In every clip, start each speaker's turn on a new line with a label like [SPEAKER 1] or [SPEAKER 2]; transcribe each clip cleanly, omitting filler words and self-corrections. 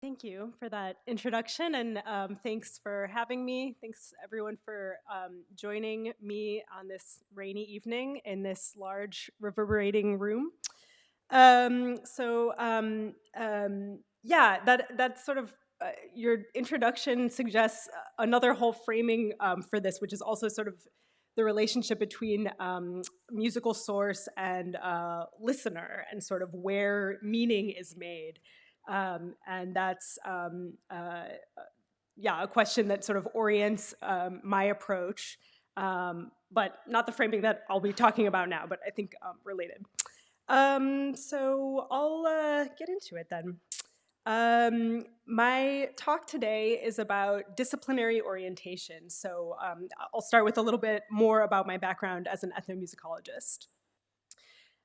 [SPEAKER 1] Thank you for that introduction, and thanks for having me. Thanks everyone for joining me on this rainy evening in this large reverberating room. Yeah, that sort of your introduction suggests another whole framing for this, which is also sort of the relationship between musical source and listener, and sort of where meaning is made. And that's yeah, a question that sort of orients my approach, but not the framing that I'll be talking about now, but I think related. So I'll get into it then. My talk today is about disciplinary orientation. So I'll start with a little bit more about my background as an ethnomusicologist.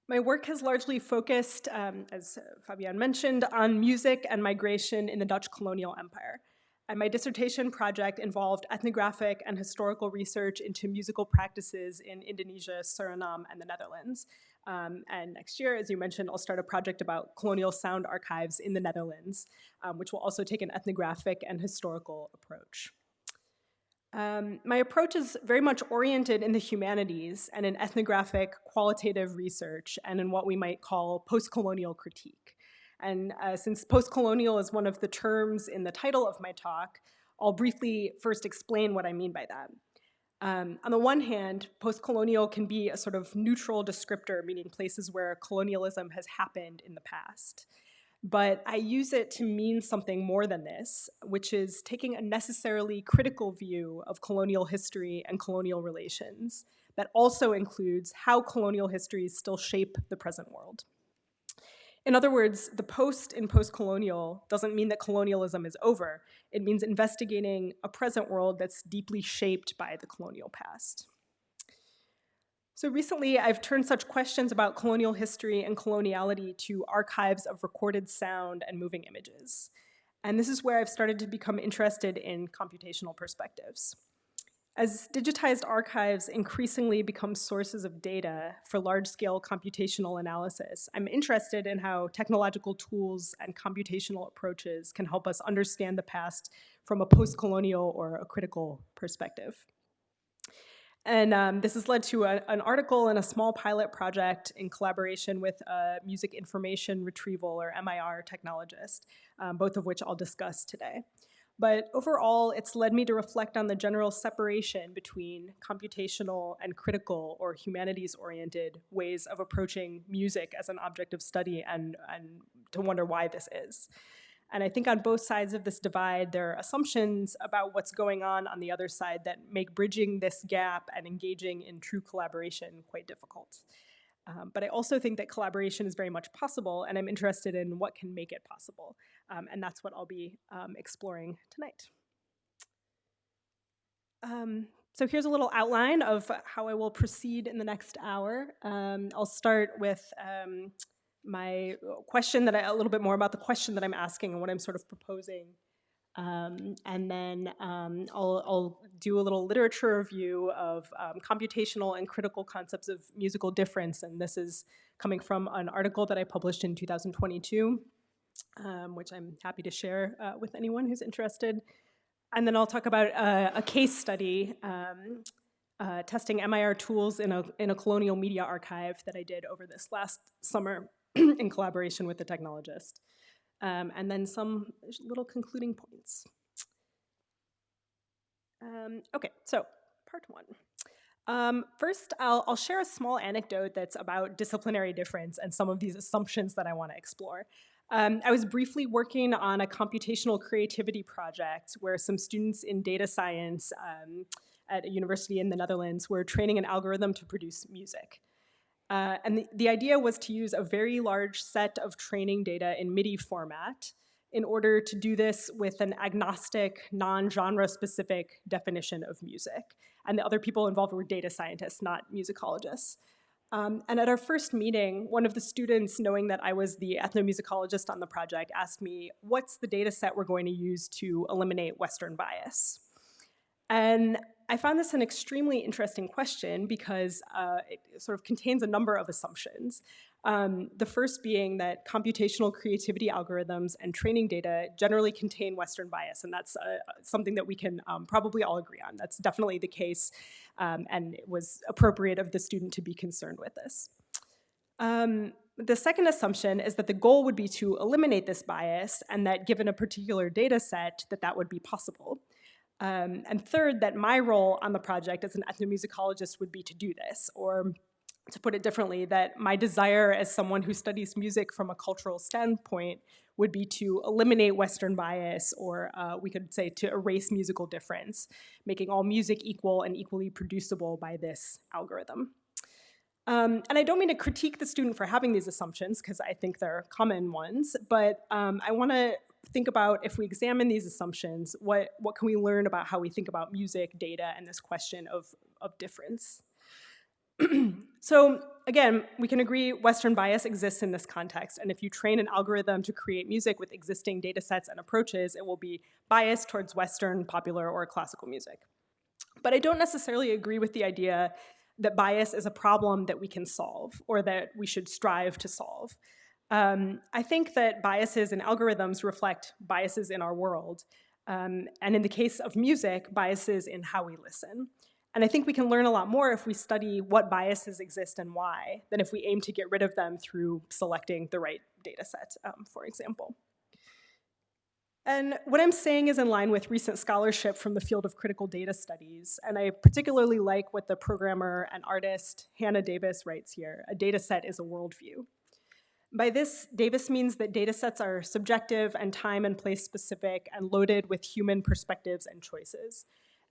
[SPEAKER 1] My work has largely focused, as Fabienne mentioned, on music and migration in the Dutch colonial empire. And my dissertation project involved ethnographic and historical research into musical practices in Indonesia, Suriname, and the Netherlands. And next year, as you mentioned, I'll start a project about colonial sound archives in the Netherlands, which will also take an ethnographic and historical approach. My approach is very much oriented in the humanities and in ethnographic qualitative research and in what we might call postcolonial critique. And since postcolonial is one of the terms in the title of my talk, I'll briefly first explain what I mean by that. On the one hand, postcolonial can be a sort of neutral descriptor, meaning places where colonialism has happened in the past. But I use it to mean something more than this, which is taking a necessarily critical view of colonial history and colonial relations that also includes how colonial histories still shape the present world. In other words, the post in postcolonial doesn't mean that colonialism is over. It means investigating a present world that's deeply shaped by the colonial past. So recently, I've turned such questions about colonial history and coloniality to archives of recorded sound and moving images. And this is where I've started to become interested in computational perspectives. As digitized archives increasingly become sources of data for large-scale computational analysis, I'm interested in how technological tools and computational approaches can help us understand the past from a post-colonial or a critical perspective. And this has led to an article and a small pilot project in collaboration with a music information retrieval, or MIR, technologist, both of which I'll discuss today. But overall, it's led me to reflect on the general separation between computational and critical or humanities-oriented ways of approaching music as an object of study, and to wonder why this is. And I think on both sides of this divide, there are assumptions about what's going on the other side that make bridging this gap and engaging in true collaboration quite difficult. But I also think that collaboration is very much possible, and I'm interested in what can make it possible. And that's what I'll be exploring tonight. So here's a little outline of how I will proceed in the next hour. I'll start with my question a little bit more about the question that I'm asking and what I'm sort of proposing. And then I'll do a little literature review of computational and critical concepts of musical difference. And this is coming from an article that I published in 2022, which I'm happy to share with anyone who's interested. And then I'll talk about a case study testing MIR tools in a colonial media archive that I did over this last summer in collaboration with the technologist. And then some little concluding points. Okay, so part one. First, I'll share a small anecdote that's about disciplinary difference and some of these assumptions that I want to explore. I was briefly working on a computational creativity project where some students in data science at a university in the Netherlands were training an algorithm to produce music. And the idea was to use a very large set of training data in MIDI format in order to do this with an agnostic, non-genre specific definition of music. And the other people involved were data scientists, not musicologists. And at our first meeting, one of the students, knowing that I was the ethnomusicologist on the project, asked me, what's the data set we're going to use to eliminate Western bias? And I found this an extremely interesting question because it sort of contains a number of assumptions. The first being that computational creativity algorithms and training data generally contain Western bias, and that's something that we can probably all agree on. That's definitely the case, and it was appropriate of the student to be concerned with this. The second assumption is that the goal would be to eliminate this bias, and that given a particular data set, that would be possible. And third, that my role on the project as an ethnomusicologist would be to do this, or to put it differently, that my desire as someone who studies music from a cultural standpoint would be to eliminate Western bias, or we could say to erase musical difference, making all music equal and equally producible by this algorithm. And I don't mean to critique the student for having these assumptions, because I think they're common ones, but I want to think about, if we examine these assumptions, what can we learn about how we think about music, data, and this question of difference? So again, we can agree Western bias exists in this context, and if you train an algorithm to create music with existing data sets and approaches, it will be biased towards Western, popular, or classical music. But I don't necessarily agree with the idea that bias is a problem that we can solve, or that we should strive to solve. I think that biases in algorithms reflect biases in our world, and in the case of music, biases in how we listen. And I think we can learn a lot more if we study what biases exist and why, than if we aim to get rid of them through selecting the right data set, for example. And what I'm saying is in line with recent scholarship from the field of critical data studies, and I particularly like what the programmer and artist Hannah Davis writes here: a data set is a worldview. By this, Davis means that data sets are subjective and time and place specific and loaded with human perspectives and choices.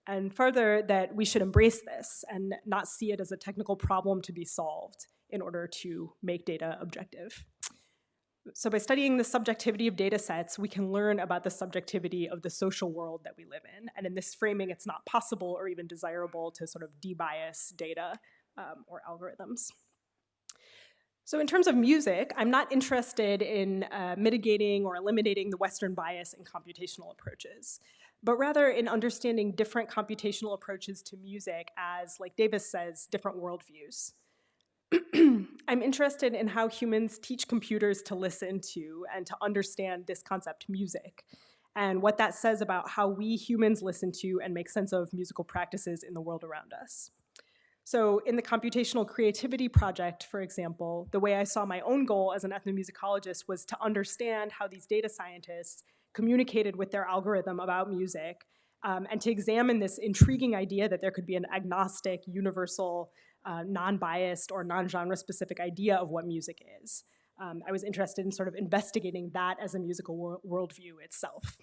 [SPEAKER 1] And further, that we should embrace this and not see it as a technical problem to be solved in order to make data objective. So by studying the subjectivity of data sets, we can learn about the subjectivity of the social world that we live in. And in this framing, it's not possible or even desirable to sort of de-bias data or algorithms. So in terms of music, I'm not interested in mitigating or eliminating the Western bias in computational approaches, but rather in understanding different computational approaches to music as, like Davis says, different worldviews. I'm interested in how humans teach computers to listen to and to understand this concept, music, and what that says about how we humans listen to and make sense of musical practices in the world around us. So in the computational creativity project, for example, the way I saw my own goal as an ethnomusicologist was to understand how these data scientists communicated with their algorithm about music, and to examine this intriguing idea that there could be an agnostic, universal, non-biased, or non-genre specific idea of what music is. I was interested in sort of investigating that as a musical worldview itself.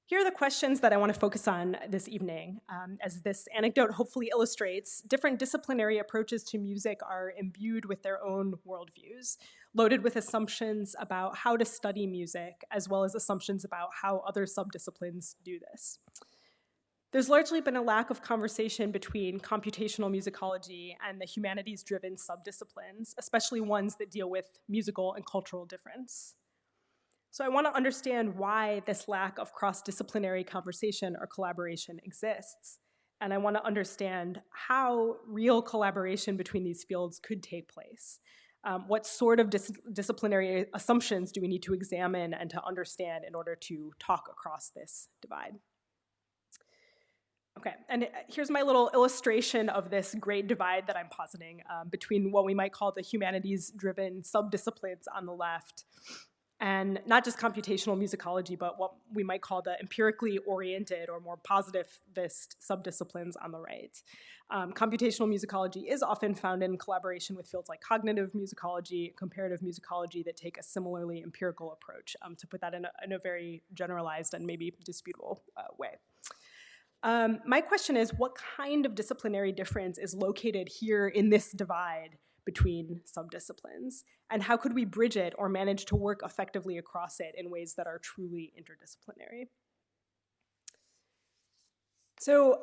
[SPEAKER 1] Here are the questions that I want to focus on this evening. As this anecdote hopefully illustrates, different disciplinary approaches to music are imbued with their own worldviews, loaded with assumptions about how to study music, as well as assumptions about how other subdisciplines do this. There's largely been a lack of conversation between computational musicology and the humanities-driven subdisciplines, especially ones that deal with musical and cultural difference. So I want to understand why this lack of cross-disciplinary conversation or collaboration exists. And I want to understand how real collaboration between these fields could take place. What sort of disciplinary assumptions do we need to examine and to understand in order to talk across this divide? Okay, and here's my little illustration of this great divide that I'm positing between what we might call the humanities-driven subdisciplines on the left, and not just computational musicology, but what we might call the empirically oriented or more positivist subdisciplines on the right. Computational musicology is often found in collaboration with fields like cognitive musicology, comparative musicology that take a similarly empirical approach, to put that in a very generalized and maybe disputable way. My question is, what kind of disciplinary difference is located here in this divide between subdisciplines? And how could we bridge it or manage to work effectively across it in ways that are truly interdisciplinary? So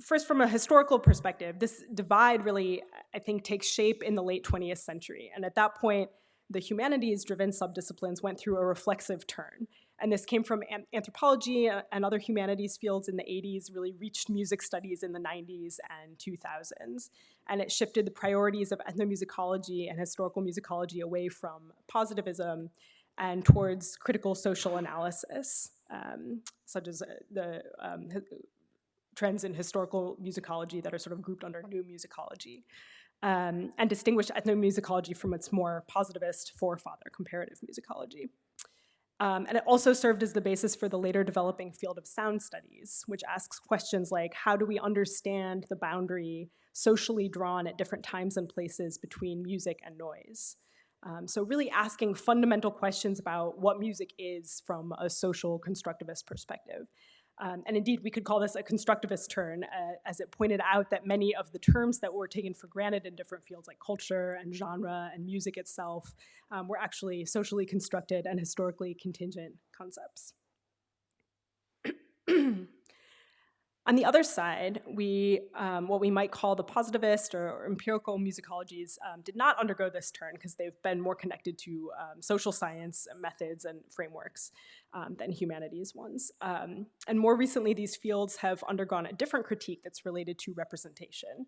[SPEAKER 1] first, from a historical perspective, this divide really, I think, takes shape in the late 20th century. And at that point, the humanities-driven subdisciplines went through a reflexive turn. And this came from anthropology and other humanities fields in the 80s, really reached music studies in the 90s and 2000s. And it shifted the priorities of ethnomusicology and historical musicology away from positivism and towards critical social analysis, such as the trends in historical musicology that are sort of grouped under new musicology, and distinguished ethnomusicology from its more positivist forefather, comparative musicology. And it also served as the basis for the later developing field of sound studies, which asks questions like, how do we understand the boundary socially drawn at different times and places between music and noise? So really asking fundamental questions about what music is from a social constructivist perspective. And indeed, we could call this a constructivist turn, as it pointed out that many of the terms that were taken for granted in different fields like culture and genre and music itself were actually socially constructed and historically contingent concepts. On the other side, what we might call the positivist or empirical musicologies did not undergo this turn because they've been more connected to social science methods and frameworks than humanities ones. And more recently, these fields have undergone a different critique that's related to representation.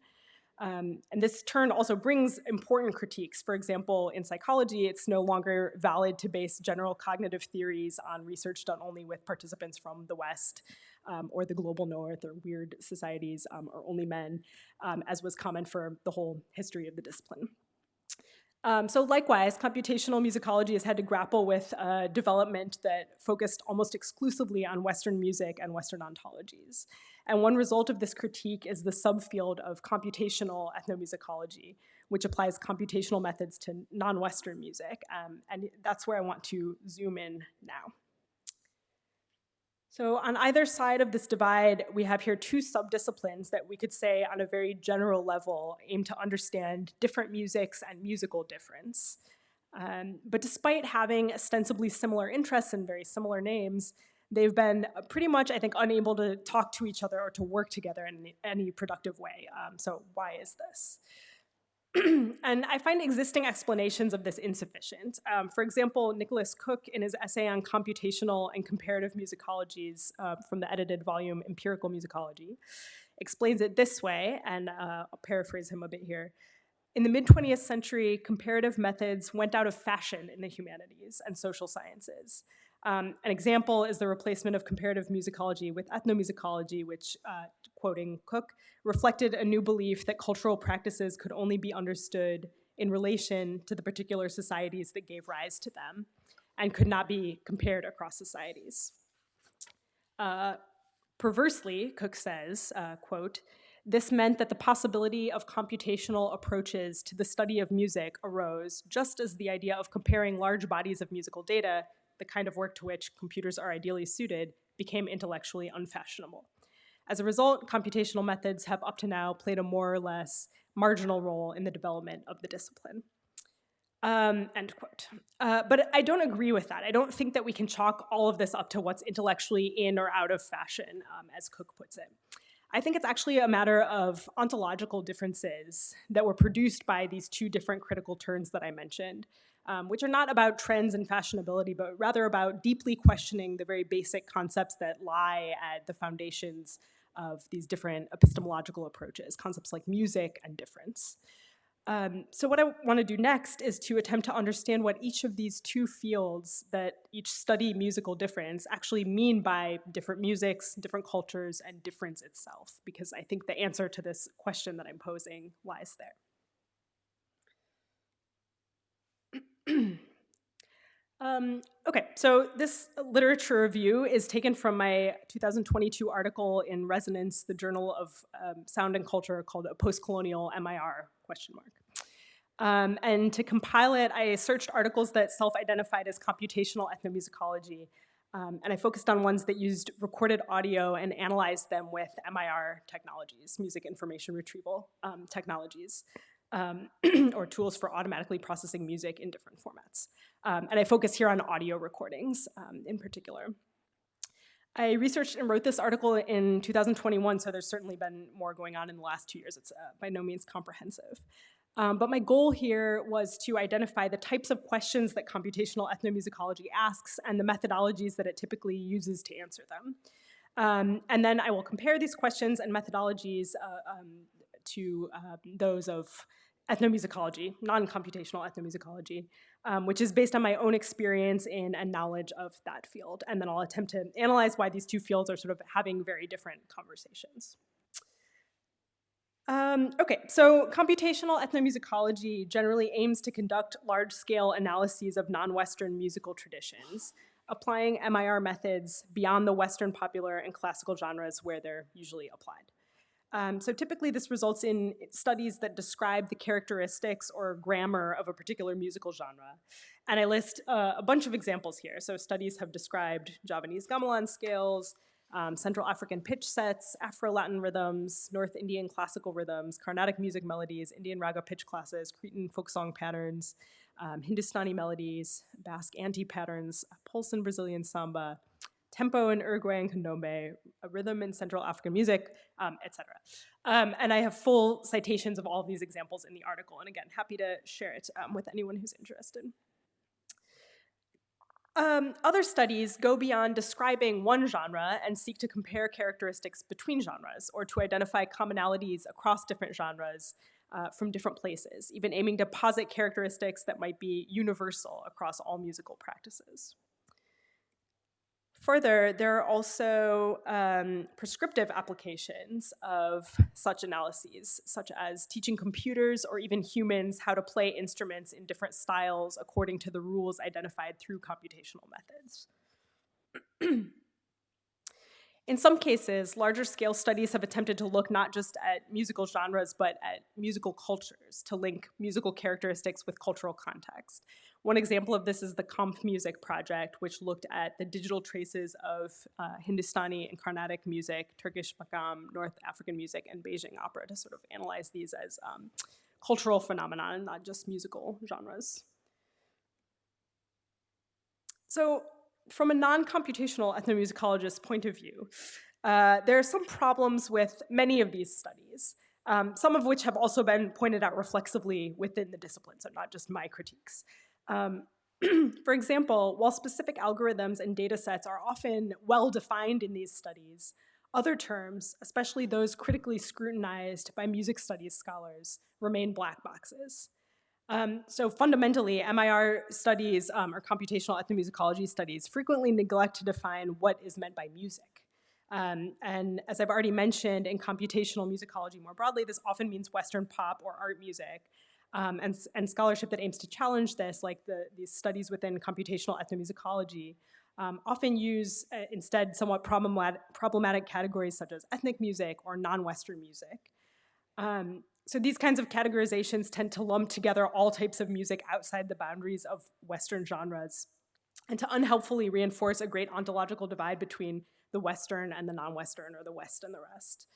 [SPEAKER 1] And this turn also brings important critiques. For example, in psychology, it's no longer valid to base general cognitive theories on research done only with participants from the West or the global North or weird societies or only men, as was common for the whole history of the discipline. So likewise, computational musicology has had to grapple with development that focused almost exclusively on Western music and Western ontologies. And one result of this critique is the subfield of computational ethnomusicology, which applies computational methods to non-Western music. And that's where I want to zoom in now. So on either side of this divide, we have here two subdisciplines that we could say on a very general level aim to understand different musics and musical difference. But despite having ostensibly similar interests and very similar names, they've been pretty much, I think, unable to talk to each other or to work together in any productive way. So why is this? And I find existing explanations of this insufficient. For example, Nicholas Cook, in his essay on computational and comparative musicologies from the edited volume Empirical Musicology, explains it this way, and I'll paraphrase him a bit here. In the mid-20th century, comparative methods went out of fashion in the humanities and social sciences. An example is the replacement of comparative musicology with ethnomusicology, which, quoting Cook, reflected a new belief that cultural practices could only be understood in relation to the particular societies that gave rise to them and could not be compared across societies. Perversely, Cook says, quote, this meant that the possibility of computational approaches to the study of music arose just as the idea of comparing large bodies of musical data, the kind of work to which computers are ideally suited, became intellectually unfashionable. As a result, computational methods have up to now played a more or less marginal role in the development of the discipline. End quote. But I don't agree with that. I don't think that we can chalk all of this up to what's intellectually in or out of fashion, as Cook puts it. I think it's actually a matter of ontological differences that were produced by these two different critical turns that I mentioned, which are not about trends and fashionability, but rather about deeply questioning the very basic concepts that lie at the foundations of these different epistemological approaches, concepts like music and difference. So what I want to do next is to attempt to understand what each of these two fields that each study musical difference actually mean by different musics, different cultures, and difference itself, because I think the answer to this question that I'm posing lies there. Okay, so this literature review is taken from my 2022 article in Resonance, the Journal of Sound and Culture, called a Postcolonial MIR ? And to compile it, I searched articles that self-identified as computational ethnomusicology, and I focused on ones that used recorded audio and analyzed them with MIR technologies, music information retrieval technologies, or tools for automatically processing music in different formats. And I focus here on audio recordings in particular. I researched and wrote this article in 2021, so there's certainly been more going on in the last 2 years. It's by no means comprehensive. But my goal here was to identify the types of questions that computational ethnomusicology asks and the methodologies that it typically uses to answer them. And then I will compare these questions and methodologies to those of ethnomusicology, non-computational ethnomusicology, which is based on my own experience in and knowledge of that field. And then I'll attempt to analyze why these two fields are sort of having very different conversations. Okay, so computational ethnomusicology generally aims to conduct large-scale analyses of non-Western musical traditions, applying MIR methods beyond the Western popular and classical genres where they're usually applied. So typically this results in studies that describe the characteristics or grammar of a particular musical genre. And I list a bunch of examples here. So studies have described Javanese gamelan scales, Central African pitch sets, Afro-Latin rhythms, North Indian classical rhythms, Carnatic music melodies, Indian raga pitch classes, Cretan folk song patterns, Hindustani melodies, Basque anti-patterns, pulse and Brazilian samba, tempo in Uruguay and Candombe, a rhythm in Central African music, etc. And I have full citations of all of these examples in the article, and again, happy to share it with anyone who's interested. Other studies go beyond describing one genre and seek to compare characteristics between genres or to identify commonalities across different genres from different places, even aiming to posit characteristics that might be universal across all musical practices. Further, there are also prescriptive applications of such analyses, such as teaching computers or even humans how to play instruments in different styles according to the rules identified through computational methods. In some cases, larger scale studies have attempted to look not just at musical genres, but at musical cultures to link musical characteristics with cultural context. One example of this is the Comp Music project, which looked at the digital traces of Hindustani and Carnatic music, Turkish makam, North African music, and Beijing opera to sort of analyze these as cultural phenomena, not just musical genres. So, from a non-computational ethnomusicologist's point of view, there are some problems with many of these studies, some of which have also been pointed out reflexively within the discipline, so not just my critiques. For example, while specific algorithms and data sets are often well-defined in these studies, other terms, especially those critically scrutinized by music studies scholars, remain black boxes. So fundamentally, MIR studies or computational ethnomusicology studies frequently neglect to define what is meant by music. And as I've already mentioned, in computational musicology more broadly, this often means Western pop or art music. And scholarship that aims to challenge this, like these studies within computational ethnomusicology, often use instead somewhat problematic categories such as ethnic music or non-Western music. So these kinds of categorizations tend to lump together all types of music outside the boundaries of Western genres and to unhelpfully reinforce a great ontological divide between the Western and the non-Western, or the West and the rest.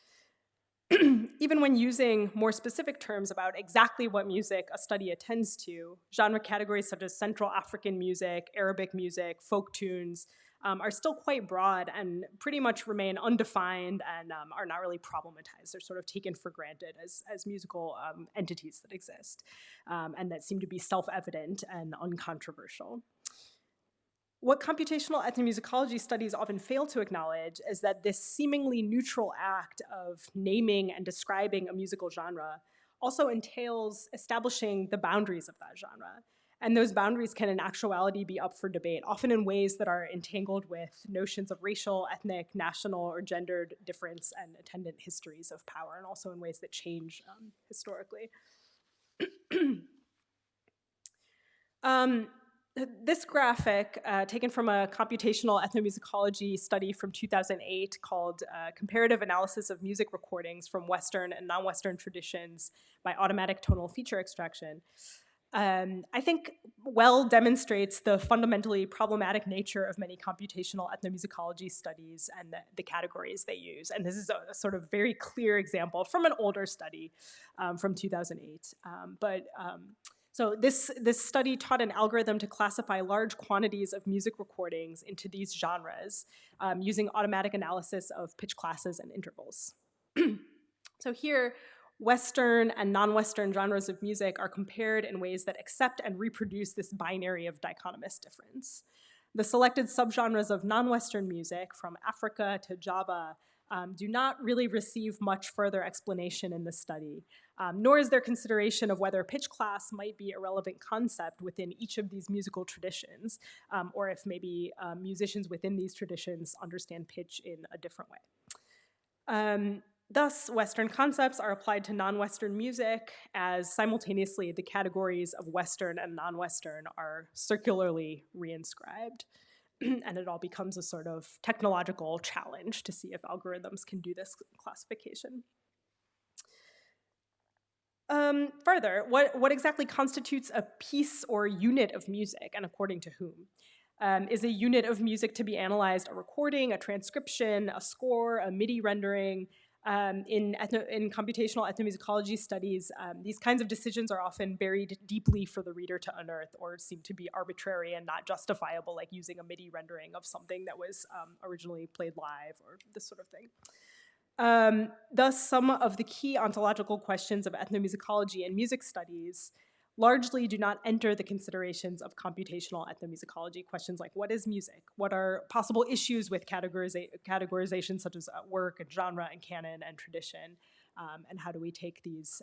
[SPEAKER 1] Even when using more specific terms about exactly what music a study attends to, genre categories such as Central African music, Arabic music, folk tunes, are still quite broad and pretty much remain undefined and are not really problematized. They're sort of taken for granted as musical entities that exist and that seem to be self-evident and uncontroversial. What computational ethnomusicology studies often fail to acknowledge is that this seemingly neutral act of naming and describing a musical genre also entails establishing the boundaries of that genre. And those boundaries can in actuality be up for debate, often in ways that are entangled with notions of racial, ethnic, national, or gendered difference and attendant histories of power, and also in ways that change historically. This graphic, taken from a computational ethnomusicology study from 2008 called Comparative Analysis of Music Recordings from Western and Non-Western Traditions by Automatic Tonal Feature Extraction, I think well demonstrates the fundamentally problematic nature of many computational ethnomusicology studies and the categories they use. And this is a sort of very clear example from an older study from 2008. So this study taught an algorithm to classify large quantities of music recordings into these genres using automatic analysis of pitch classes and intervals. So here, Western and non-Western genres of music are compared in ways that accept and reproduce this binary of dichotomous difference. The selected subgenres of non-Western music, from Africa to Java, do not really receive much further explanation in the study, nor is there consideration of whether pitch class might be a relevant concept within each of these musical traditions, or if maybe musicians within these traditions understand pitch in a different way. Thus, Western concepts are applied to non-Western music as simultaneously the categories of Western and non-Western are circularly reinscribed. And it all becomes a sort of technological challenge to see if algorithms can do this classification. Further, what exactly constitutes a piece or unit of music, and according to whom? Is a unit of music to be analyzed a recording, a transcription, a score, a MIDI rendering? In computational ethnomusicology studies, these kinds of decisions are often buried deeply for the reader to unearth, or seem to be arbitrary and not justifiable, like using a MIDI rendering of something that was originally played live, or this sort of thing. Thus, some of the key ontological questions of ethnomusicology and music studies largely do not enter the considerations of computational ethnomusicology. Questions like, what is music? What are possible issues with categorization such as work and genre and canon and tradition? And how do we take these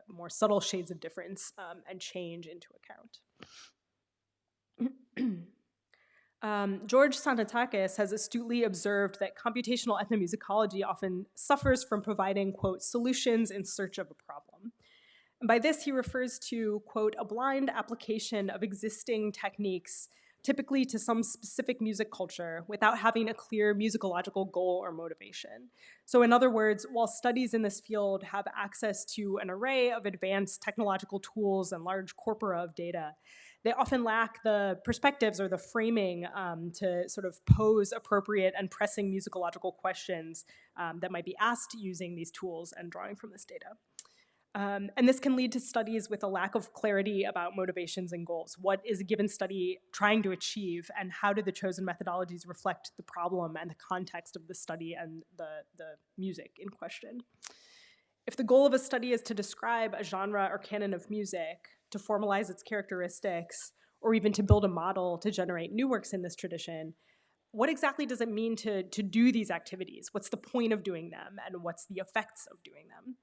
[SPEAKER 1] more subtle shades of difference and change into account? George Santatakis has astutely observed that computational ethnomusicology often suffers from providing, quote, solutions in search of a problem. And by this, he refers to, quote, a blind application of existing techniques, typically to some specific music culture, without having a clear musicological goal or motivation. So in other words, while studies in this field have access to an array of advanced technological tools and large corpora of data, they often lack the perspectives or the framing to sort of pose appropriate and pressing musicological questions that might be asked using these tools and drawing from this data. And this can lead to studies with a lack of clarity about motivations and goals. What is a given study trying to achieve, and how do the chosen methodologies reflect the problem and the context of the study and the music in question? If the goal of a study is to describe a genre or canon of music, to formalize its characteristics, or even to build a model to generate new works in this tradition, what exactly does it mean to do these activities? What's the point of doing them, and what's the effects of doing them?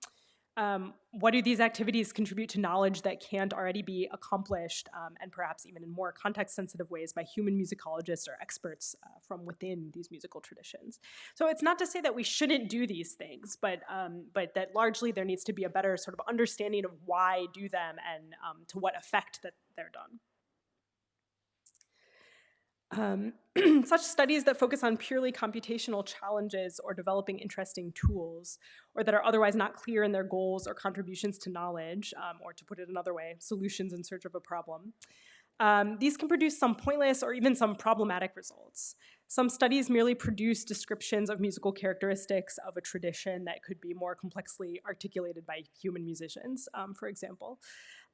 [SPEAKER 1] What do these activities contribute to knowledge that can't already be accomplished, and perhaps even in more context-sensitive ways by human musicologists or experts from within these musical traditions? So it's not to say that we shouldn't do these things, but that largely there needs to be a better sort of understanding of why do them and to what effect that they're done. Such studies that focus on purely computational challenges or developing interesting tools, or that are otherwise not clear in their goals or contributions to knowledge, or to put it another way, solutions in search of a problem, these can produce some pointless or even some problematic results. Some studies merely produce descriptions of musical characteristics of a tradition that could be more complexly articulated by human musicians, for example.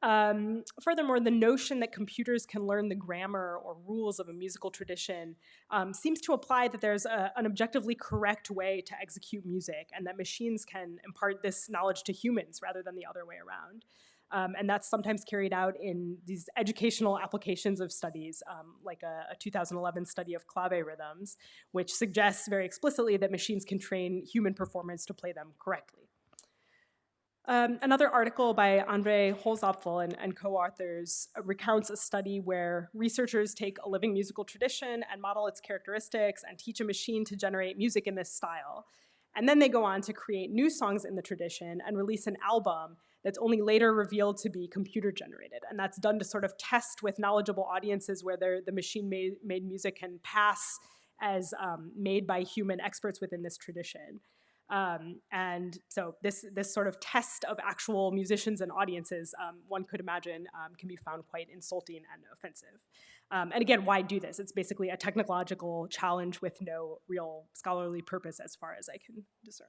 [SPEAKER 1] Furthermore, the notion that computers can learn the grammar or rules of a musical tradition seems to imply that there's an objectively correct way to execute music, and that machines can impart this knowledge to humans rather than the other way around. And that's sometimes carried out in these educational applications of studies, like a 2011 study of clave rhythms, which suggests very explicitly that machines can train human performers to play them correctly. Another article by Andre Holzapfel and co-authors recounts a study where researchers take a living musical tradition and model its characteristics and teach a machine to generate music in this style. And then they go on to create new songs in the tradition and release an album that's only later revealed to be computer generated. And that's done to sort of test with knowledgeable audiences whether the machine-made music can pass as made by human experts within this tradition. And so this sort of test of actual musicians and audiences, one could imagine, can be found quite insulting and offensive. And again, why do this? It's basically a technological challenge with no real scholarly purpose as far as I can discern.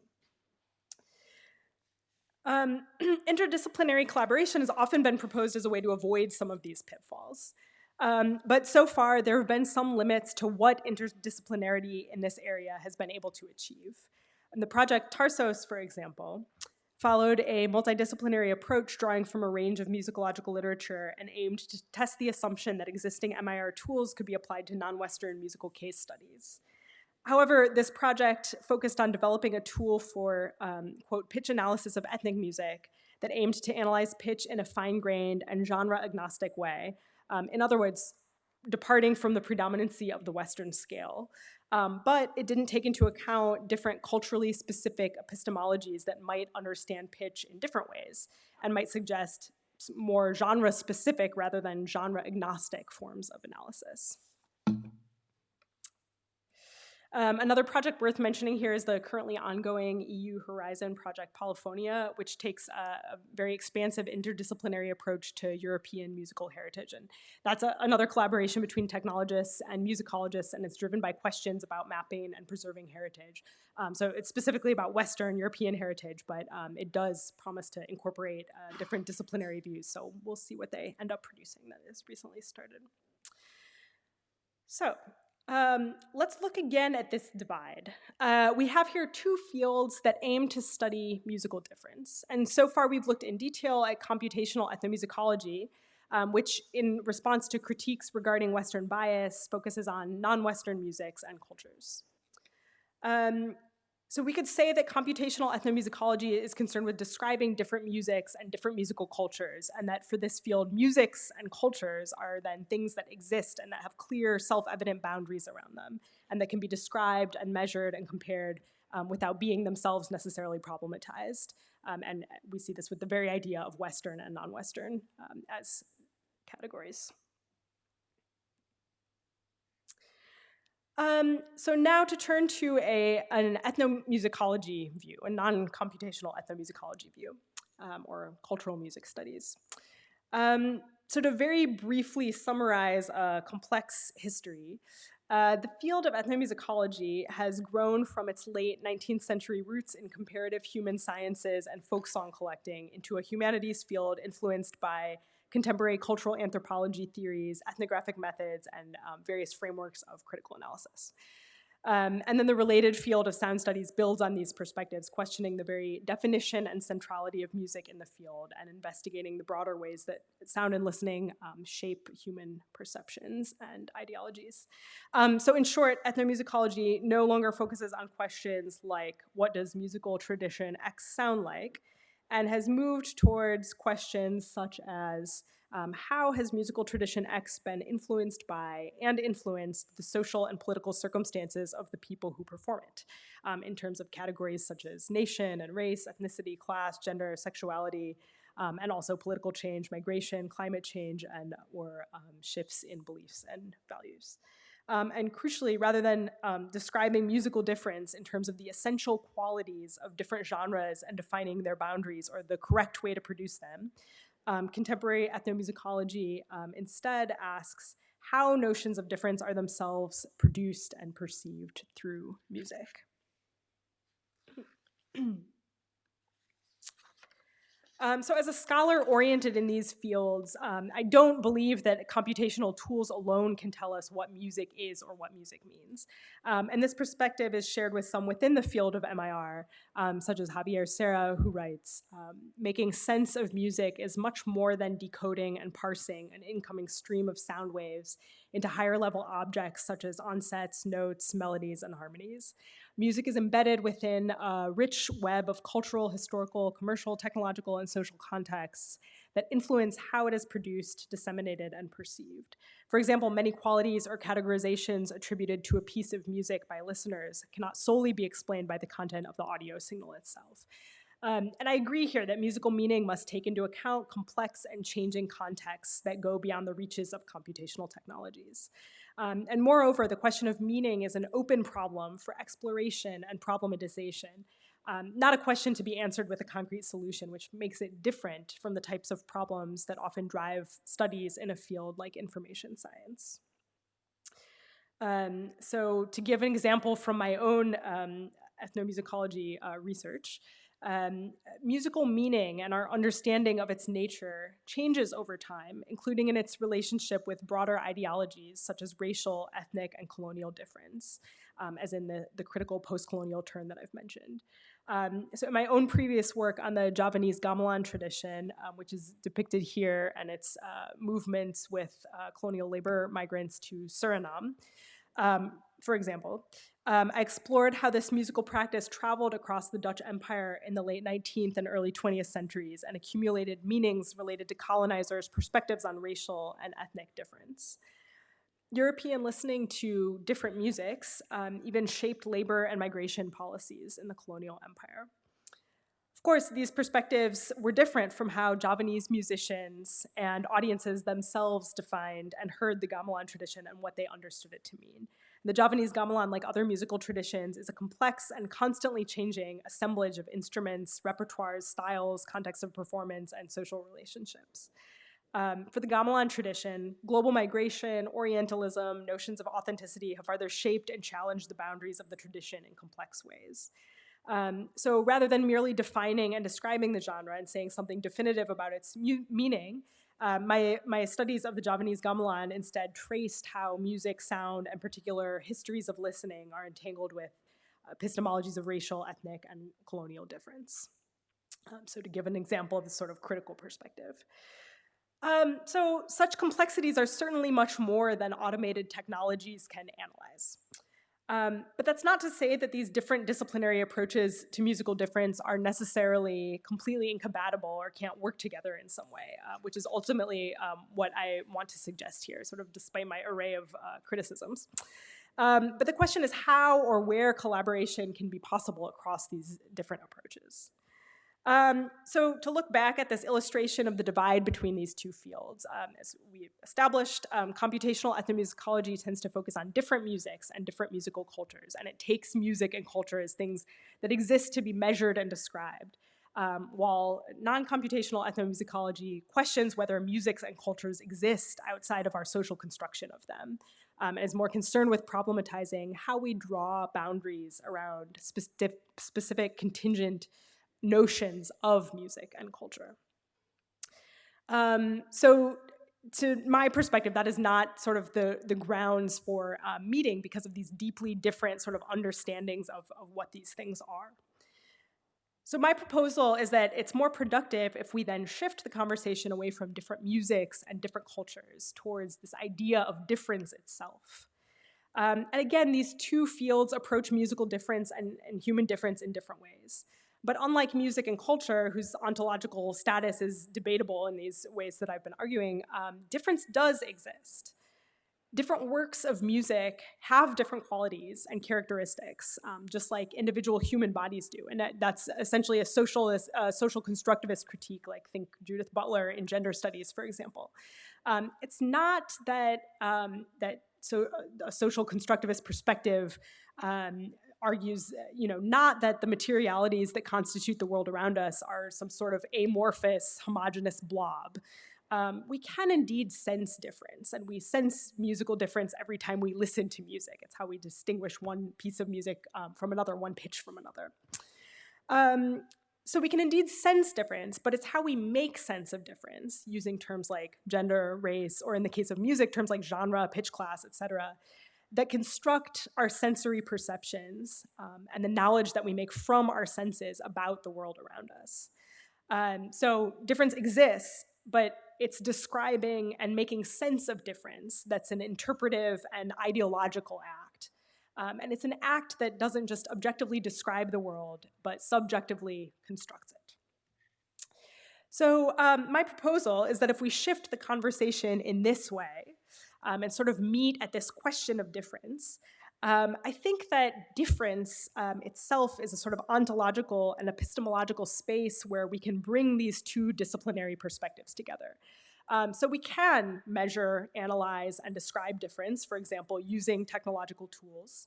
[SPEAKER 1] Interdisciplinary collaboration has often been proposed as a way to avoid some of these pitfalls. But so far, there have been some limits to what interdisciplinarity in this area has been able to achieve. And the project Tarsos, for example, followed a multidisciplinary approach drawing from a range of musicological literature and aimed to test the assumption that existing MIR tools could be applied to non-Western musical case studies. However, this project focused on developing a tool for, quote, pitch analysis of ethnic music that aimed to analyze pitch in a fine-grained and genre-agnostic way. In other words, departing from the predominancy of the Western scale. But it didn't take into account different culturally specific epistemologies that might understand pitch in different ways and might suggest more genre-specific rather than genre-agnostic forms of analysis. Another project worth mentioning here is the currently ongoing EU Horizon Project Polyphonia, which takes a very expansive interdisciplinary approach to European musical heritage. And that's another collaboration between technologists and musicologists, and it's driven by questions about mapping and preserving heritage. So it's specifically about Western European heritage, but it does promise to incorporate different disciplinary views. So we'll see what they end up producing that is recently started. So let's look again at this divide. We have here two fields that aim to study musical difference. And so far we've looked in detail at computational ethnomusicology, which in response to critiques regarding Western bias focuses on non-Western musics and cultures. So we could say that computational ethnomusicology is concerned with describing different musics and different musical cultures, and that for this field, musics and cultures are then things that exist and that have clear self-evident boundaries around them, and that can be described and measured and compared without being themselves necessarily problematized. And we see this with the very idea of Western and non-Western as categories. So now to turn to an ethnomusicology view, a non-computational ethnomusicology view, or cultural music studies. So to very briefly summarize a complex history, the field of ethnomusicology has grown from its late 19th century roots in comparative human sciences and folk song collecting into a humanities field influenced by contemporary cultural anthropology theories, ethnographic methods, and various frameworks of critical analysis. And then the related field of sound studies builds on these perspectives, questioning the very definition and centrality of music in the field and investigating the broader ways that sound and listening shape human perceptions and ideologies. So in short, ethnomusicology no longer focuses on questions like, what does musical tradition X sound like? And has moved towards questions such as, how has musical tradition X been influenced by and influenced the social and political circumstances of the people who perform it, in terms of categories such as nation and race, ethnicity, class, gender, sexuality, and also political change, migration, climate change, and or shifts in beliefs and values. And crucially, rather than describing musical difference in terms of the essential qualities of different genres and defining their boundaries or the correct way to produce them, contemporary ethnomusicology instead asks how notions of difference are themselves produced and perceived through music. So as a scholar oriented in these fields, I don't believe that computational tools alone can tell us what music is or what music means. And this perspective is shared with some within the field of MIR, such as Javier Serra, who writes, making sense of music is much more than decoding and parsing an incoming stream of sound waves into higher level objects such as onsets, notes, melodies, and harmonies. Music is embedded within a rich web of cultural, historical, commercial, technological, and social contexts that influence how it is produced, disseminated, and perceived. For example, many qualities or categorizations attributed to a piece of music by listeners cannot solely be explained by the content of the audio signal itself. And I agree here that musical meaning must take into account complex and changing contexts that go beyond the reaches of computational technologies. And moreover, the question of meaning is an open problem for exploration and problematization, not a question to be answered with a concrete solution, which makes it different from the types of problems that often drive studies in a field like information science. So to give an example from my own ethnomusicology research, musical meaning and our understanding of its nature changes over time, including in its relationship with broader ideologies such as racial, ethnic, and colonial difference, as in the critical postcolonial turn that I've mentioned. So in my own previous work on the Javanese gamelan tradition, which is depicted here, and its movements with colonial labor migrants to Suriname, for example, I explored how this musical practice traveled across the Dutch Empire in the late 19th and early 20th centuries and accumulated meanings related to colonizers' perspectives on racial and ethnic difference. European listening to different musics even shaped labor and migration policies in the colonial empire. Of course, these perspectives were different from how Javanese musicians and audiences themselves defined and heard the gamelan tradition and what they understood it to mean. The Javanese gamelan, like other musical traditions, is a complex and constantly changing assemblage of instruments, repertoires, styles, contexts of performance, and social relationships. For the gamelan tradition, global migration, Orientalism, notions of authenticity have further shaped and challenged the boundaries of the tradition in complex ways. So rather than merely defining and describing the genre and saying something definitive about its meaning, my studies of the Javanese gamelan instead traced how music, sound, and particular histories of listening are entangled with epistemologies of racial, ethnic, and colonial difference. So to give an example of this sort of critical perspective. So such complexities are certainly much more than automated technologies can analyze. But that's not to say that these different disciplinary approaches to musical difference are necessarily completely incompatible or can't work together in some way, which is ultimately what I want to suggest here, sort of despite my array of criticisms. But the question is how or where collaboration can be possible across these different approaches. So to look back at this illustration of the divide between these two fields, as we established, computational ethnomusicology tends to focus on different musics and different musical cultures, and it takes music and culture as things that exist to be measured and described, while non-computational ethnomusicology questions whether musics and cultures exist outside of our social construction of them, and is more concerned with problematizing how we draw boundaries around specific contingent notions of music and culture. So to my perspective, that is not sort of the grounds for meeting because of these deeply different sort of understandings of what these things are. So my proposal is that it's more productive if we then shift the conversation away from different musics and different cultures towards this idea of difference itself. And again, these two fields approach musical difference and human difference in different ways. But unlike music and culture, whose ontological status is debatable in these ways that I've been arguing, difference does exist. Different works of music have different qualities and characteristics, just like individual human bodies do. And that's essentially a social constructivist critique, like think Judith Butler in gender studies, for example. It's not that, a social constructivist perspective argues, not that the materialities that constitute the world around us are some sort of amorphous, homogeneous blob. We can indeed sense difference, and we sense musical difference every time we listen to music. It's how we distinguish one piece of music from another, one pitch from another. So we can indeed sense difference, but it's how we make sense of difference, using terms like gender, race, or in the case of music, terms like genre, pitch class, etc., that construct our sensory perceptions and the knowledge that we make from our senses about the world around us. So difference exists, but it's describing and making sense of difference that's an interpretive and ideological act. And it's an act that doesn't just objectively describe the world, but subjectively constructs it. So my proposal is that if we shift the conversation in this way and sort of meet at this question of difference, I think that difference itself is a sort of ontological and epistemological space where we can bring these two disciplinary perspectives together. So we can measure, analyze, and describe difference, for example, using technological tools,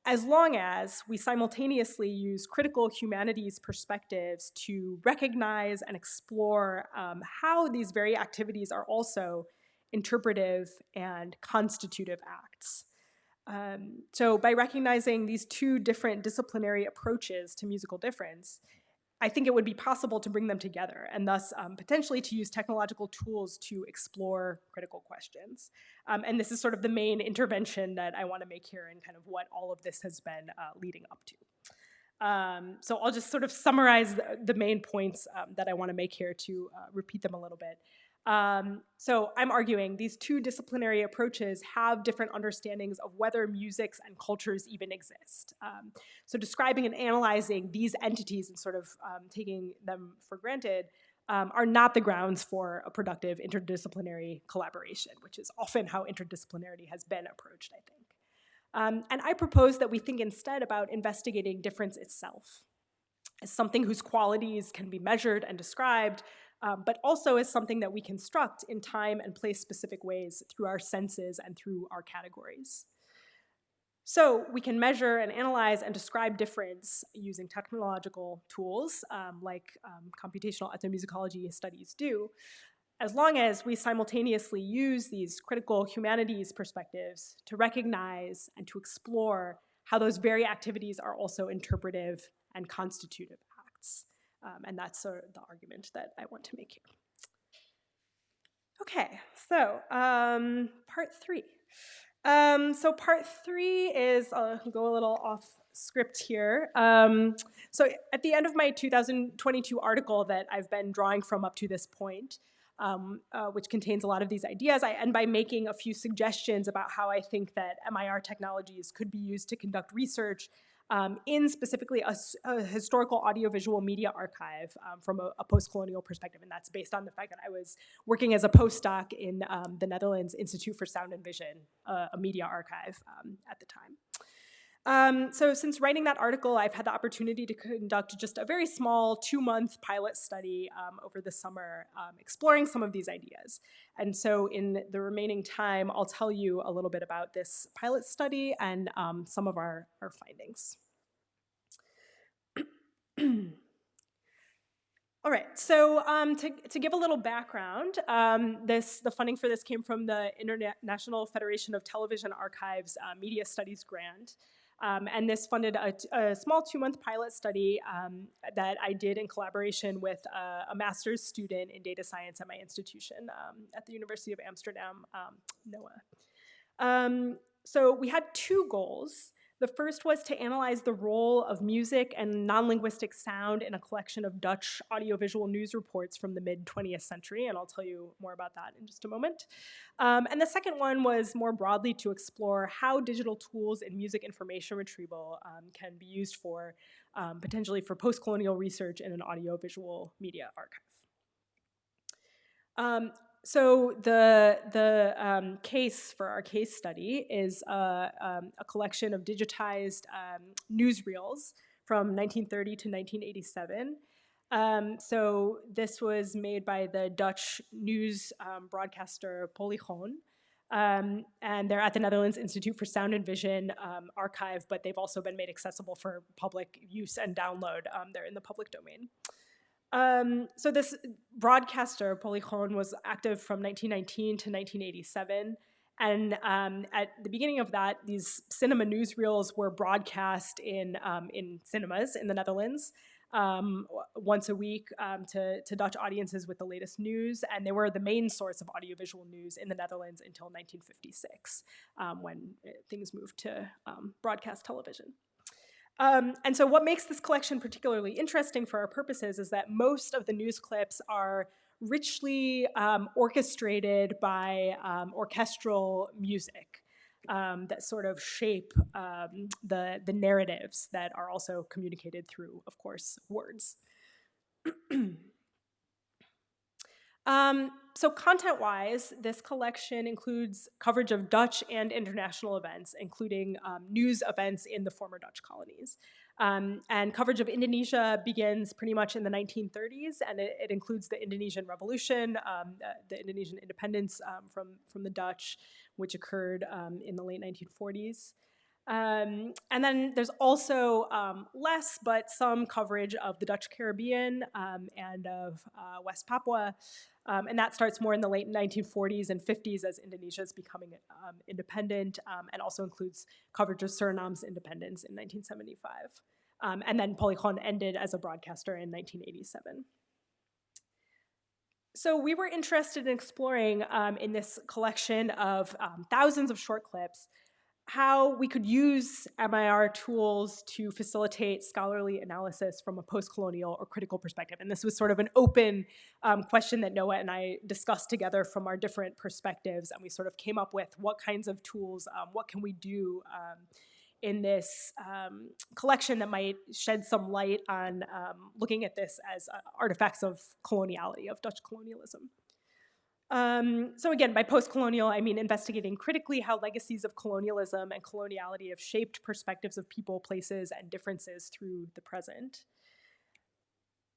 [SPEAKER 1] as long as we simultaneously use critical humanities perspectives to recognize and explore how these very activities are also interpretive and constitutive acts. So by recognizing these two different disciplinary approaches to musical difference, I think it would be possible to bring them together and thus potentially to use technological tools to explore critical questions. And this is sort of the main intervention that I want to make here and kind of what all of this has been leading up to. So I'll just sort of summarize the main points that I want to make here to repeat them a little bit. So I'm arguing these two disciplinary approaches have different understandings of whether musics and cultures even exist. So describing and analyzing these entities and sort of taking them for granted are not the grounds for a productive interdisciplinary collaboration, which is often how interdisciplinarity has been approached, I think. And I propose that we think instead about investigating difference itself as something whose qualities can be measured and described, but also as something that we construct in time and place-specific ways through our senses and through our categories. So we can measure and analyze and describe difference using technological tools like computational ethnomusicology studies do, as long as we simultaneously use these critical humanities perspectives to recognize and to explore how those very activities are also interpretive and constitutive acts. And that's the argument that I want to make here. Okay, so part three. So part three is, I'll go a little off script here. So at the end of my 2022 article that I've been drawing from up to this point, which contains a lot of these ideas, I end by making a few suggestions about how I think that MIR technologies could be used to conduct research in specifically a historical audiovisual media archive from a postcolonial perspective. And that's based on the fact that I was working as a postdoc in the Netherlands Institute for Sound and Vision, a media archive at the time. So since writing that article, I've had the opportunity to conduct just a very small 2-month pilot study over the summer, exploring some of these ideas. And so in the remaining time, I'll tell you a little bit about this pilot study and some of our findings. All right, so to give a little background, the funding for this came from the International Federation of Television Archives Media Studies grant. And this funded a small 2-month pilot study that I did in collaboration with a master's student in data science at my institution at the University of Amsterdam, NOAA. So we had 2 goals. The first was to analyze the role of music and non-linguistic sound in a collection of Dutch audiovisual news reports from the mid-20th century, and I'll tell you more about that in just a moment. And the second one was more broadly to explore how digital tools in music information retrieval can be used for potentially for post-colonial research in an audiovisual media archive. So the case for our case study is a collection of digitized newsreels from 1930 to 1987. So this was made by the Dutch news broadcaster Polygoon. And they're at the Netherlands Institute for Sound and Vision archive, but they've also been made accessible for public use and download. They're in the public domain. So this broadcaster, Polygoon, was active from 1919 to 1987. And at the beginning of that, these cinema newsreels were broadcast in cinemas in the Netherlands once a week to Dutch audiences with the latest news. And they were the main source of audiovisual news in the Netherlands until 1956, when things moved to broadcast television. And so what makes this collection particularly interesting for our purposes is that most of the news clips are richly orchestrated by orchestral music that sort of shape the narratives that are also communicated through, of course, words. So content-wise, this collection includes coverage of Dutch and international events, including news events in the former Dutch colonies. And coverage of Indonesia begins pretty much in the 1930s, and it includes the Indonesian Revolution, the Indonesian independence from the Dutch, which occurred in the late 1940s. And then there's also less, but some coverage of the Dutch Caribbean and of West Papua. And that starts more in the late 1940s and 50s as Indonesia is becoming independent, and also includes coverage of Suriname's independence in 1975. And then Polygoon ended as a broadcaster in 1987. So we were interested in exploring in this collection of thousands of short clips how we could use MIR tools to facilitate scholarly analysis from a post-colonial or critical perspective. And this was sort of an open question that Noah and I discussed together from our different perspectives, and we sort of came up with what kinds of tools, what can we do in this collection that might shed some light on looking at this as artifacts of coloniality, of Dutch colonialism. So again, by post-colonial, I mean investigating critically how legacies of colonialism and coloniality have shaped perspectives of people, places, and differences through the present.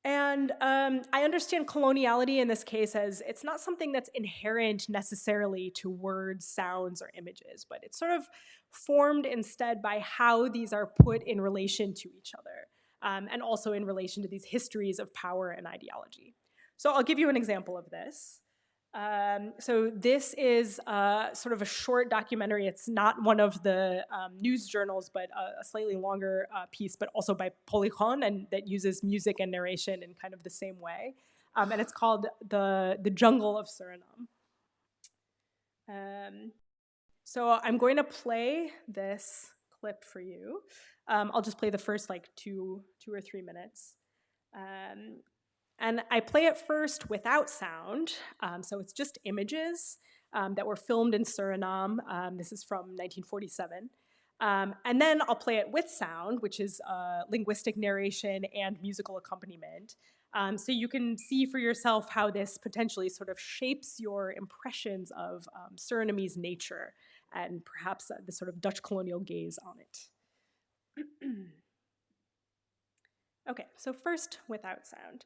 [SPEAKER 1] And I understand coloniality in this case as it's not something that's inherent necessarily to words, sounds, or images, but it's sort of formed instead by how these are put in relation to each other, and also in relation to these histories of power and ideology. So I'll give you an example of this. So this is sort of a short documentary. It's not one of the news journals, but a slightly longer piece, but also by Polygon, and that uses music and narration in kind of the same way. And it's called The Jungle of Suriname. So I'm going to play this clip for you. I'll just play the first like two or 3 minutes. And I play it first without sound, so it's just images that were filmed in Suriname. This is from 1947. And then I'll play it with sound, which is linguistic narration and musical accompaniment. So you can see for yourself how this potentially sort of shapes your impressions of Surinamese nature and perhaps the sort of Dutch colonial gaze on it. Okay, so first without sound.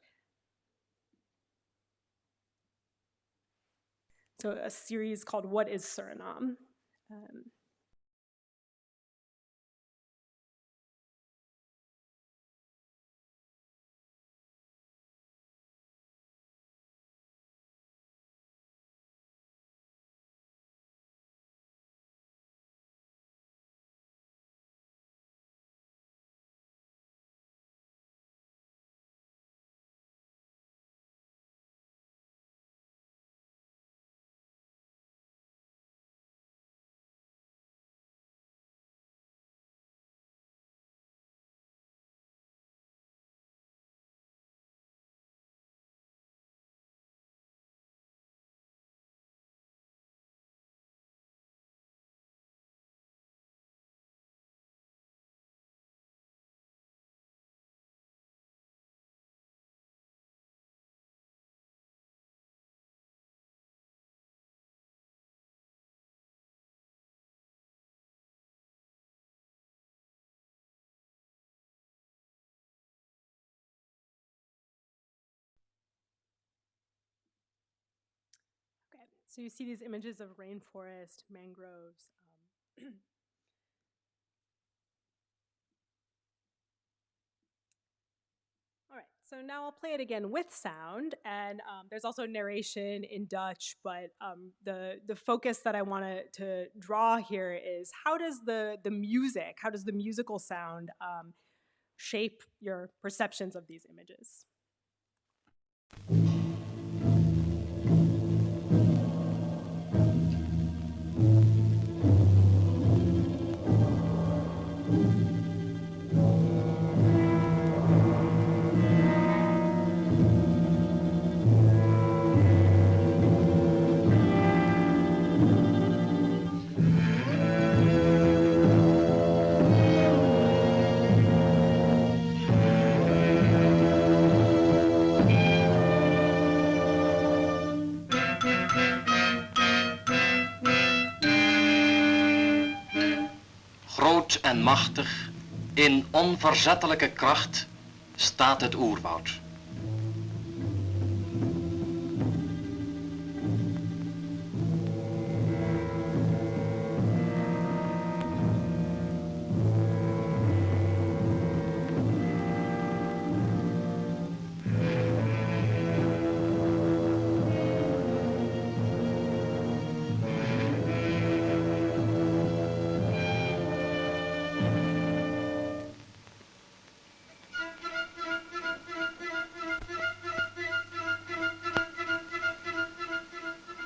[SPEAKER 1] So a series called What is Suriname? Okay, so you see these images of rainforest, mangroves. All right, so now I'll play it again with sound, and there's also narration in Dutch, but the focus that I want to draw here is how does the music, how does the musical sound shape your perceptions of these images?
[SPEAKER 2] Groot en machtig, in onverzettelijke kracht, staat het oerwoud.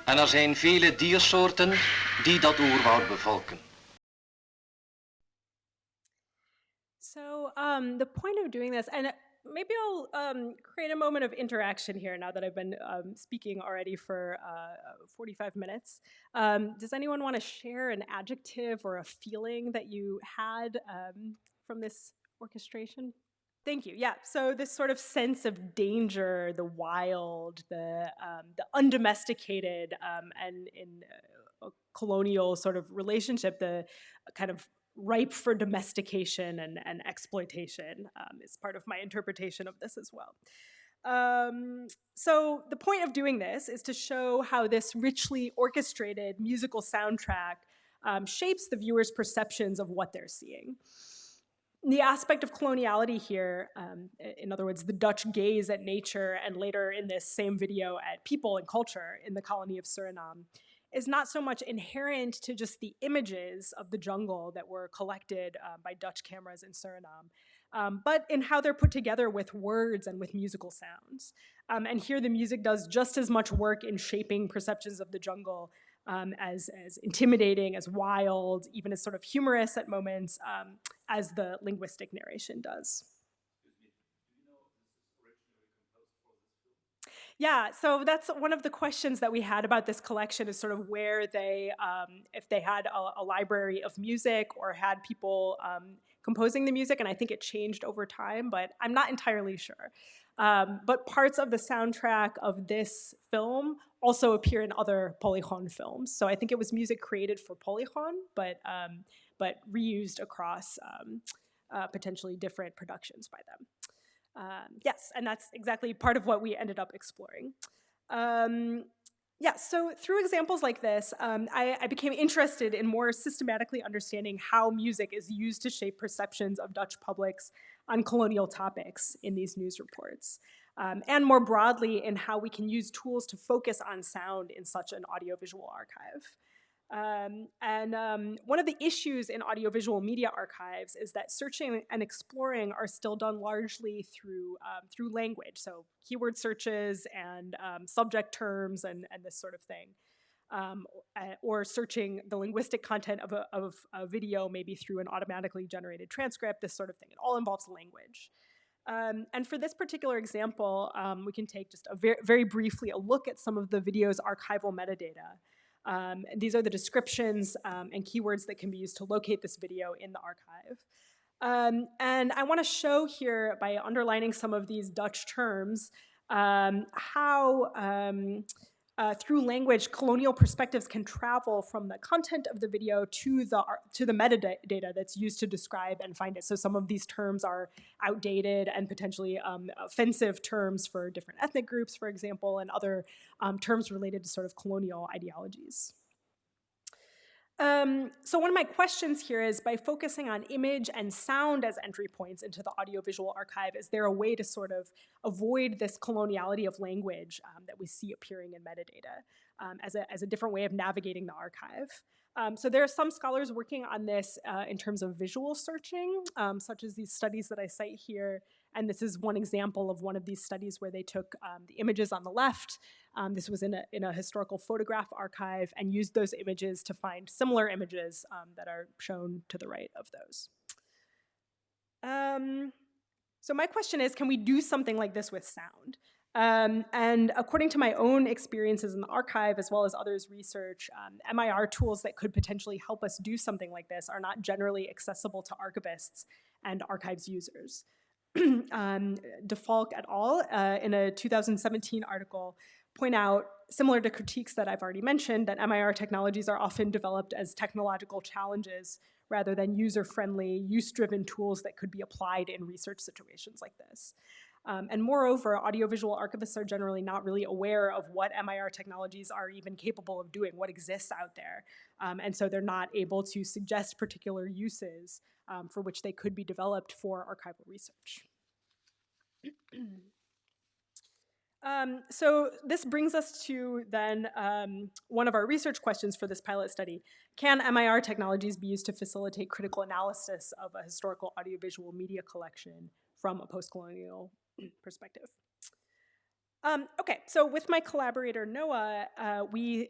[SPEAKER 2] En er zijn vele diersoorten die dat oerwoud bevolken.
[SPEAKER 1] So the point of doing this, and maybe I'll create a moment of interaction here now that I've been speaking already for 45 minutes. Does anyone want to share an adjective or a feeling that you had from this orchestration? Thank you. Yeah. So this sort of sense of danger, the wild, the undomesticated, and in a colonial sort of relationship, the kind of ripe for domestication and exploitation is part of my interpretation of this as well. So the point of doing this is to show how this richly orchestrated musical soundtrack shapes the viewer's perceptions of what they're seeing. The aspect of coloniality here, in other words, the Dutch gaze at nature and later in this same video at people and culture in the colony of Suriname, is not so much inherent to just the images of the jungle that were collected by Dutch cameras in Suriname, but in how they're put together with words and with musical sounds. And here the music does just as much work in shaping perceptions of the jungle as intimidating, as wild, even as sort of humorous at moments, as the linguistic narration does. Yeah, so that's one of the questions that we had about this collection is sort of where they, if they had a library of music or had people composing the music, and I think it changed over time, but I'm not entirely sure. But parts of the soundtrack of this film also appear in other Polygon films. So I think it was music created for Polygon, but reused across potentially different productions by them. Yes, and that's exactly part of what we ended up exploring. Yeah, so through examples like this, I became interested in more systematically understanding how music is used to shape perceptions of Dutch publics on colonial topics in these news reports, and more broadly in how we can use tools to focus on sound in such an audiovisual archive. One of the issues in audiovisual media archives is that searching and exploring are still done largely through language, so keyword searches and subject terms and this sort of thing, or searching the linguistic content of a video maybe through an automatically generated transcript, this sort of thing. It all involves language. And for this particular example, we can take just very briefly a look at some of the video's archival metadata. These are the descriptions and keywords that can be used to locate this video in the archive. And I want to show here, by underlining some of these Dutch terms, how through language, colonial perspectives can travel from the content of the video to the metadata that's used to describe and find it. So some of these terms are outdated and potentially offensive terms for different ethnic groups, for example, and other terms related to sort of colonial ideologies. So one of my questions here is, by focusing on image and sound as entry points into the audiovisual archive, is there a way to sort of avoid this coloniality of language that we see appearing in metadata as a different way of navigating the archive? So there are some scholars working on this in terms of visual searching, such as these studies that I cite here. And this is one example of one of these studies where they took the images on the left. This was in a historical photograph archive, and used those images to find similar images that are shown to the right of those. So my question is, can we do something like this with sound? And according to my own experiences in the archive, as well as others' research, MIR tools that could potentially help us do something like this are not generally accessible to archivists and archives users. DeFalk et al. In a 2017 article point out, similar to critiques that I've already mentioned, that MIR technologies are often developed as technological challenges rather than user-friendly, use-driven tools that could be applied in research situations like this. And moreover, audiovisual archivists are generally not really aware of what MIR technologies are even capable of doing, what exists out there. And so they're not able to suggest particular uses for which they could be developed for archival research. So this brings us to then one of our research questions for this pilot study. Can MIR technologies be used to facilitate critical analysis of a historical audiovisual media collection from a postcolonial perspective? Okay, so with my collaborator Noah, we,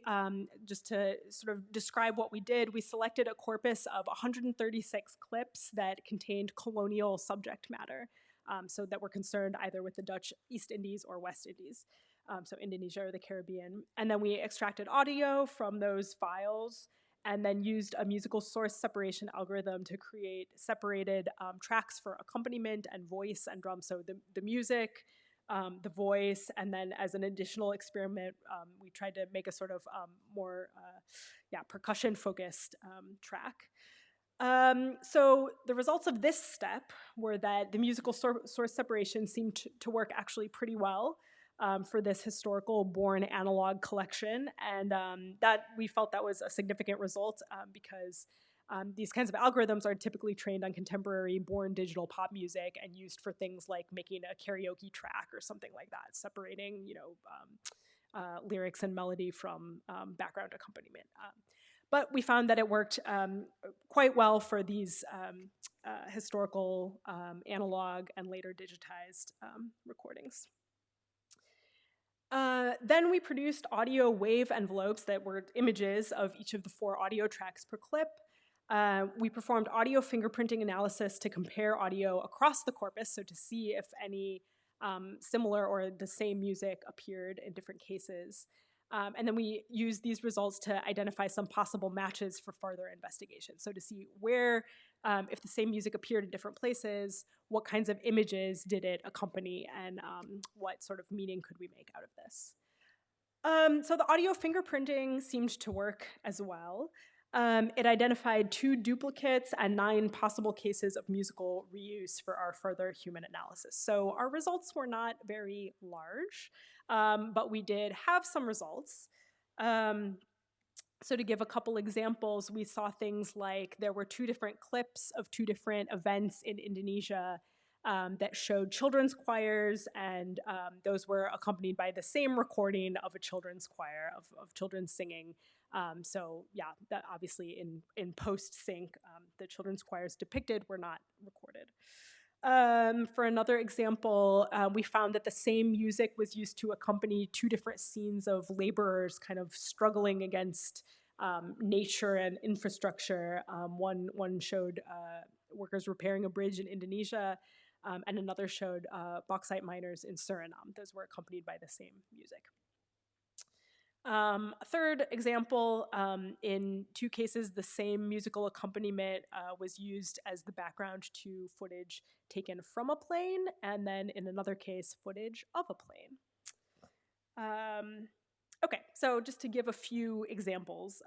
[SPEAKER 1] just to sort of describe what we did, we selected a corpus of 136 clips that contained colonial subject matter, so that were concerned either with the Dutch East Indies or West Indies, so Indonesia or the Caribbean. And then we extracted audio from those files and then used a musical source separation algorithm to create separated tracks for accompaniment and voice and drum. So the music, the voice, and then as an additional experiment, we tried to make a sort of more percussion-focused track. So the results of this step were that the musical source separation seemed to work actually pretty well for this historical born analog collection, and that we felt that was a significant result because these kinds of algorithms are typically trained on contemporary born digital pop music and used for things like making a karaoke track or something like that, separating, lyrics and melody from background accompaniment. But we found that it worked quite well for these historical analog and later digitized recordings. Then we produced audio wave envelopes that were images of each of the 4 audio tracks per clip. We performed audio fingerprinting analysis to compare audio across the corpus, so to see if any similar or the same music appeared in different cases. And then we used these results to identify some possible matches for further investigation. So to see where, if the same music appeared in different places, what kinds of images did it accompany, and what sort of meaning could we make out of this? So the audio fingerprinting seemed to work as well. It identified 2 duplicates and 9 possible cases of musical reuse for our further human analysis. So our results were not very large, but we did have some results. So to give a couple examples, we saw things like there were 2 different clips of 2 different events in Indonesia that showed children's choirs, and those were accompanied by the same recording of a children's choir, of children singing. So yeah, that obviously in post-sync, the children's choirs depicted were not recorded. For another example, we found that the same music was used to accompany 2 different scenes of laborers kind of struggling against nature and infrastructure. One showed workers repairing a bridge in Indonesia, and another showed bauxite miners in Suriname. Those were accompanied by the same music. A third example, in 2 cases, the same musical accompaniment was used as the background to footage taken from a plane, and then in another case, footage of a plane. Okay, so just to give a few examples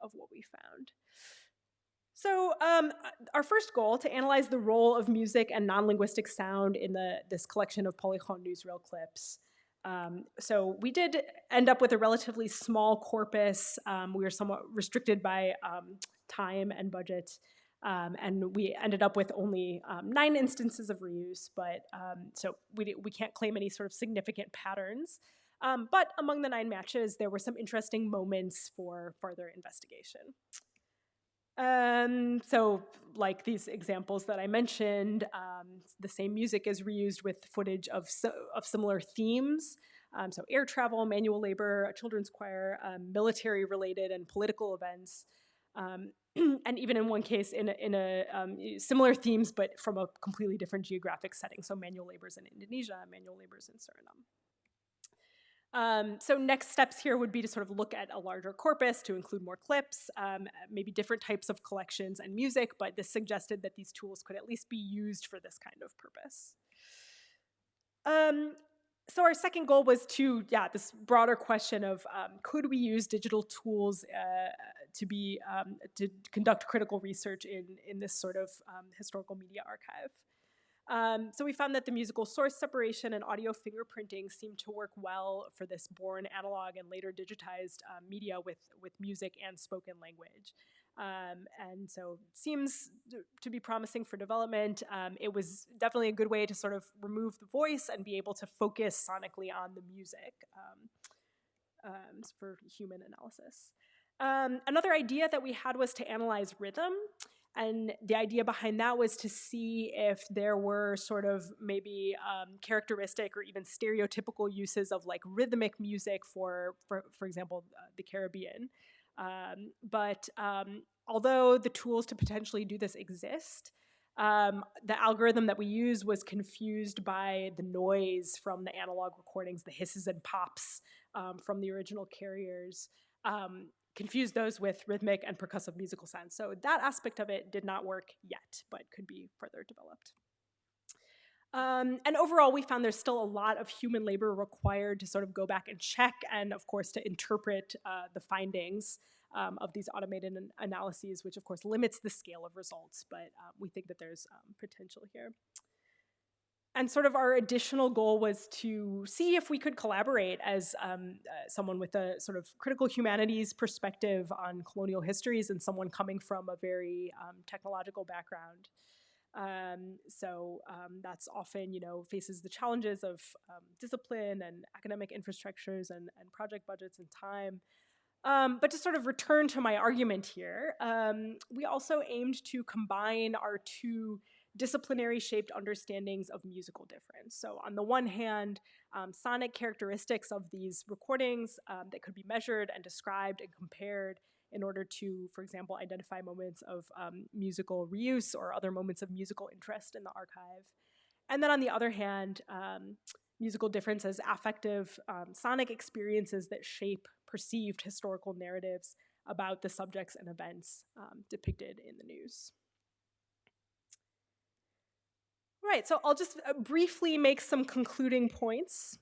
[SPEAKER 1] of what we found. So our first goal, to analyze the role of music and non-linguistic sound in this collection of Polygon newsreel clips. So we did end up with a relatively small corpus. We were somewhat restricted by time and budget, and we ended up with only 9 instances of reuse, but so we can't claim any sort of significant patterns. But among the 9 matches, there were some interesting moments for further investigation. So like these examples that I mentioned, the same music is reused with footage of similar themes. So air travel, manual labor, a children's choir, military related and political events. And even in one case in a similar themes, but from a completely different geographic setting. So manual labors in Indonesia, manual labors in Suriname. So next steps here would be to sort of look at a larger corpus to include more clips, maybe different types of collections and music, but this suggested that these tools could at least be used for this kind of purpose. So our second goal was this broader question of could we use digital tools to conduct critical research in this sort of historical media archive. So we found that the musical source separation and audio fingerprinting seemed to work well for this born analog and later digitized media with music and spoken language. And so it seems to be promising for development. It was definitely a good way to sort of remove the voice and be able to focus sonically on the music for human analysis. Another idea that we had was to analyze rhythm. And the idea behind that was to see if there were sort of maybe characteristic or even stereotypical uses of like rhythmic music for example, the Caribbean. But although the tools to potentially do this exist, the algorithm that we used was confused by the noise from the analog recordings, the hisses and pops from the original carriers. Confused those with rhythmic and percussive musical sounds. So that aspect of it did not work yet, but could be further developed. And overall, we found there's still a lot of human labor required to sort of go back and check and, of course, to interpret the findings of these automated analyses, which, of course, limits the scale of results. But we think that there's potential here. And sort of our additional goal was to see if we could collaborate as someone with a sort of critical humanities perspective on colonial histories and someone coming from a very technological background. That's often, faces the challenges of discipline and academic infrastructures and project budgets and time. But to sort of return to my argument here, we also aimed to combine our two disciplinary shaped understandings of musical difference. So on the one hand, sonic characteristics of these recordings that could be measured and described and compared in order to, for example, identify moments of musical reuse or other moments of musical interest in the archive. And then on the other hand, musical difference as affective sonic experiences that shape perceived historical narratives about the subjects and events depicted in the news. Right, so I'll just briefly make some concluding points.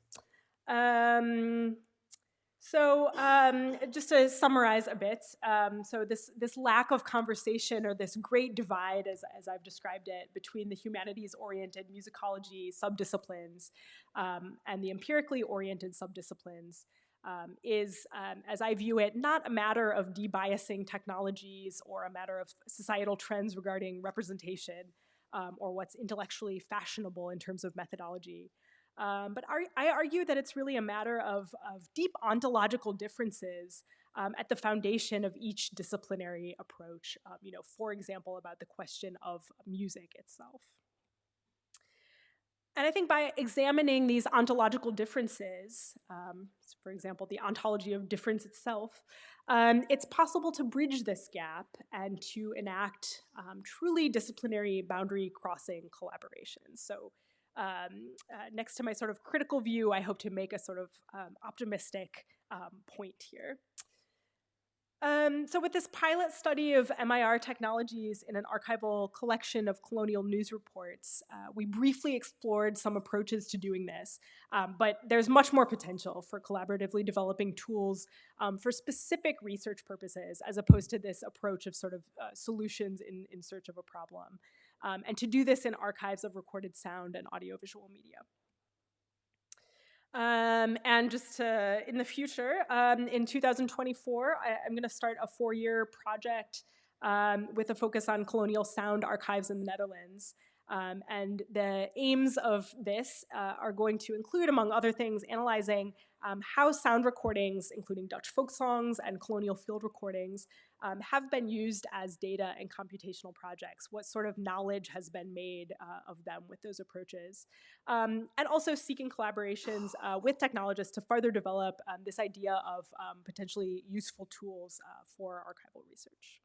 [SPEAKER 1] Just to summarize a bit, so this lack of conversation or this great divide, as I've described it, between the humanities-oriented musicology subdisciplines and the empirically oriented subdisciplines is, as I view it, not a matter of debiasing technologies or a matter of societal trends regarding representation or what's intellectually fashionable in terms of methodology. But I argue that it's really a matter of deep ontological differences at the foundation of each disciplinary approach, for example, about the question of music itself. And I think by examining these ontological differences, for example, the ontology of difference itself, it's possible to bridge this gap and to enact truly disciplinary boundary crossing collaborations. So next to my sort of critical view, I hope to make a sort of optimistic point here. So with this pilot study of MIR technologies in an archival collection of colonial news reports, we briefly explored some approaches to doing this, but there's much more potential for collaboratively developing tools for specific research purposes, as opposed to this approach of sort of solutions in search of a problem, and to do this in archives of recorded sound and audiovisual media. And just in the future, in 2024, I'm going to start a 4-year project with a focus on colonial sound archives in the Netherlands. And the aims of this are going to include, among other things, analyzing how sound recordings, including Dutch folk songs and colonial field recordings, have been used as data in computational projects, what sort of knowledge has been made of them with those approaches, and also seeking collaborations with technologists to further develop this idea of potentially useful tools for archival research.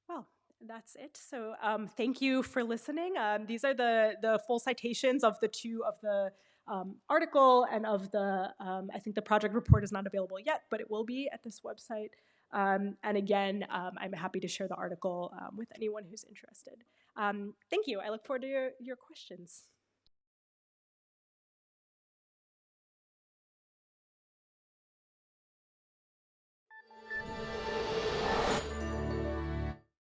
[SPEAKER 1] Well, that's it. So thank you for listening. These are the full citations of the two of the article and of the, I think the project report is not available yet, but it will be at this website. And again, I'm happy to share the article with anyone who's interested. Thank you. I look forward to your questions.